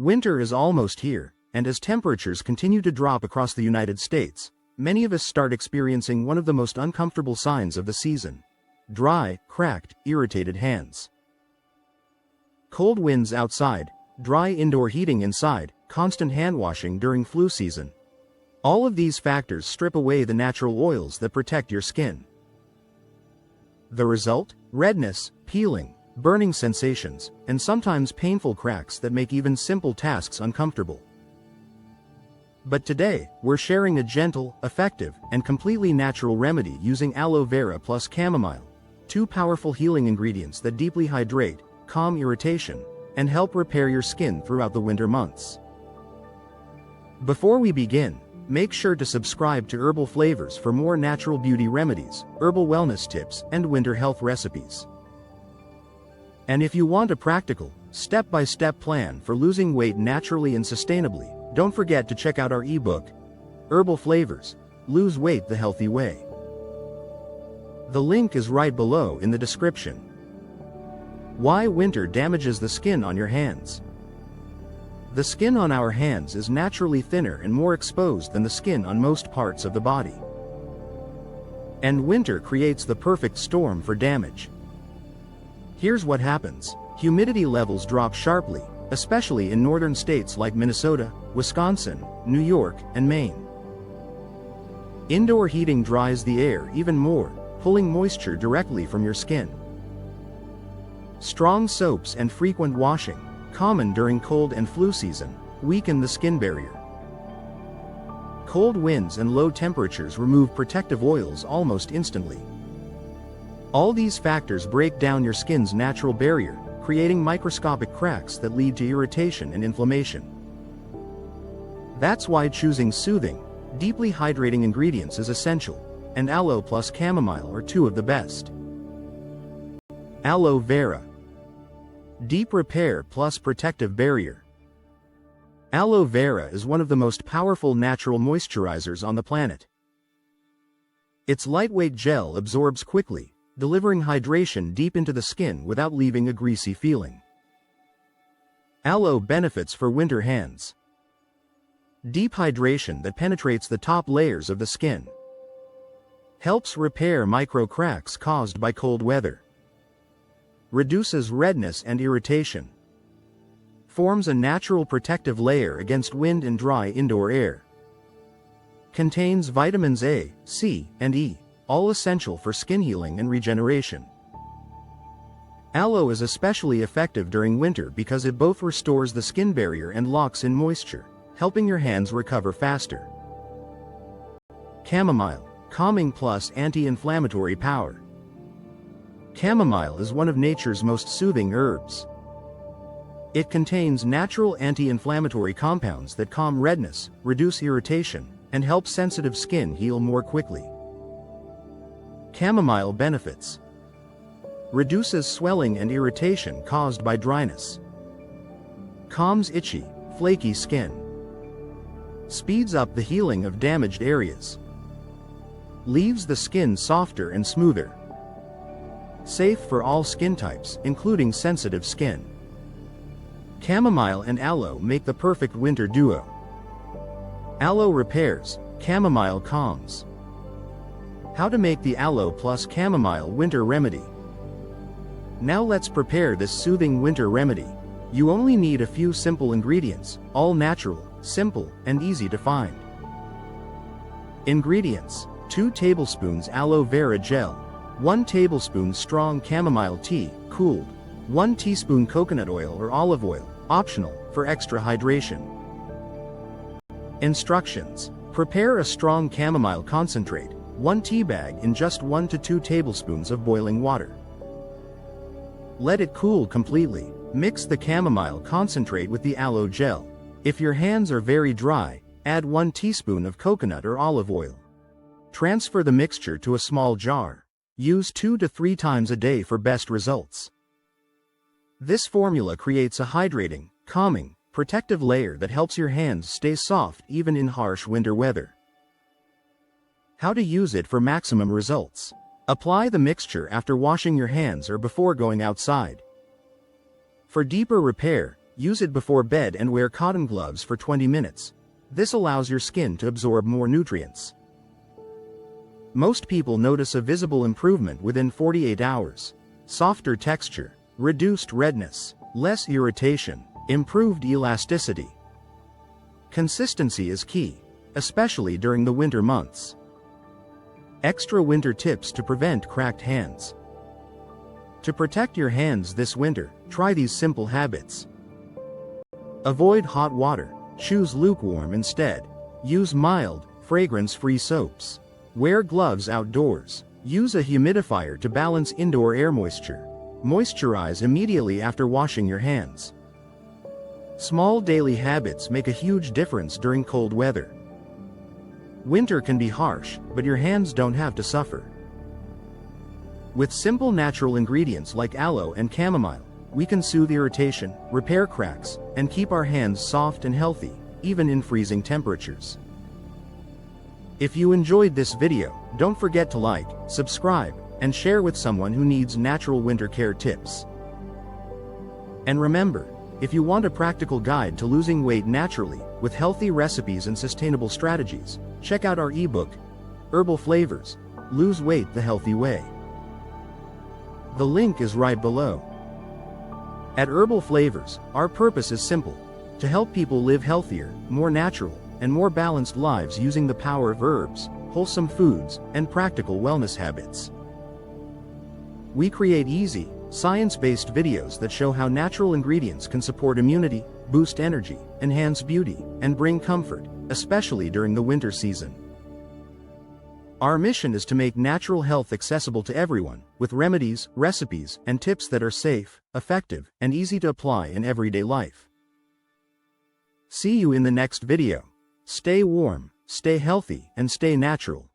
Winter is almost here, and as temperatures continue to drop across the United States, many of us start experiencing one of the most uncomfortable signs of the season: dry, cracked, irritated hands. Cold winds outside, dry indoor heating inside, constant hand washing during flu season. All of these factors strip away the natural oils that protect your skin. The result? Redness, peeling, burning sensations, and sometimes painful cracks that make even simple tasks uncomfortable. But today, we're sharing a gentle, effective, and completely natural remedy using aloe vera plus chamomile, two powerful healing ingredients that deeply hydrate, calm irritation, and help repair your skin throughout the winter months. Before we begin, make sure to subscribe to Herbal Flavors for more natural beauty remedies, herbal wellness tips, and winter health recipes. And if you want a practical, step-by-step plan for losing weight naturally and sustainably, don't forget to check out our ebook, Herbal Flavors: Lose Weight the Healthy Way. The link is right below in the description. Why winter damages the skin on your hands. The skin on our hands is naturally thinner and more exposed than the skin on most parts of the body. And winter creates the perfect storm for damage. Here's what happens. Humidity levels drop sharply, especially in northern states like Minnesota, Wisconsin, New York, and Maine. Indoor heating dries the air even more, pulling moisture directly from your skin. Strong soaps and frequent washing, common during cold and flu season, weaken the skin barrier. Cold winds and low temperatures remove protective oils almost instantly. All these factors break down your skin's natural barrier, creating microscopic cracks that lead to irritation and inflammation. That's why choosing soothing, deeply hydrating ingredients is essential, and aloe plus chamomile are two of the best. Aloe vera. Deep repair plus protective barrier. Aloe vera is one of the most powerful natural moisturizers on the planet. Its lightweight gel absorbs quickly, delivering hydration deep into the skin without leaving a greasy feeling. Aloe benefits for winter hands. Deep hydration that penetrates the top layers of the skin. Helps repair micro cracks caused by cold weather. Reduces redness and irritation. Forms a natural protective layer against wind and dry indoor air. Contains vitamins A, C, and E, all essential for skin healing and regeneration. Aloe is especially effective during winter because it both restores the skin barrier and locks in moisture, helping your hands recover faster. Chamomile, calming plus anti-inflammatory power. Chamomile is one of nature's most soothing herbs. It contains natural anti-inflammatory compounds that calm redness, reduce irritation, and help sensitive skin heal more quickly. Chamomile benefits. Reduces swelling and irritation caused by dryness. Calms itchy, flaky skin. Speeds up the healing of damaged areas. Leaves the skin softer and smoother. Safe for all skin types, including sensitive skin. Chamomile and aloe make the perfect winter duo. Aloe repairs, chamomile calms. How to make the aloe plus chamomile winter remedy. Now let's prepare this soothing winter remedy. You only need a few simple ingredients, all natural, simple, and easy to find. Ingredients: 2 tablespoons aloe vera gel, 1 tablespoon strong chamomile tea, cooled, 1 teaspoon coconut oil or olive oil, optional, for extra hydration. Instructions: prepare a strong chamomile concentrate, 1 tea bag in just 1 to 2 tablespoons of boiling water. Let it cool completely. Mix the chamomile concentrate with the aloe gel. If your hands are very dry, add 1 teaspoon of coconut or olive oil. Transfer the mixture to a small jar. Use 2 to 3 times a day for best results. This formula creates a hydrating, calming, protective layer that helps your hands stay soft even in harsh winter weather. How to use it for maximum results. Apply the mixture after washing your hands or before going outside. For deeper repair, Use it before bed and wear cotton gloves for 20 minutes. This allows your skin to absorb more nutrients. Most people notice a visible improvement within 48 hours. Softer texture, reduced redness, less irritation, improved elasticity. Consistency is key, especially during the winter months. Extra winter tips to prevent cracked hands. To protect your hands this winter, try these simple habits. Avoid hot water, choose lukewarm instead. Use mild, fragrance-free soaps. Wear gloves outdoors. Use a humidifier to balance indoor air moisture. Moisturize immediately after washing your hands. Small daily habits make a huge difference during cold weather. Winter can be harsh, but your hands don't have to suffer. With simple natural ingredients like aloe and chamomile, we can soothe irritation, repair cracks, and keep our hands soft and healthy, even in freezing temperatures. If you enjoyed this video, don't forget to like, subscribe, and share with someone who needs natural winter care tips. And remember, if you want a practical guide to losing weight naturally, with healthy recipes and sustainable strategies, check out our ebook, Herbal Flavors, Lose Weight the Healthy Way. The link is right below. At Herbal Flavors, our purpose is simple: to help people live healthier, more natural, and more balanced lives using the power of herbs, wholesome foods, and practical wellness habits. We create easy, science-based videos that show how natural ingredients can support immunity, boost energy, enhance beauty, and bring comfort, especially during the winter season. Our mission is to make natural health accessible to everyone, with remedies, recipes, and tips that are safe, effective, and easy to apply in everyday life. See you in the next video. Stay warm, stay healthy, and stay natural.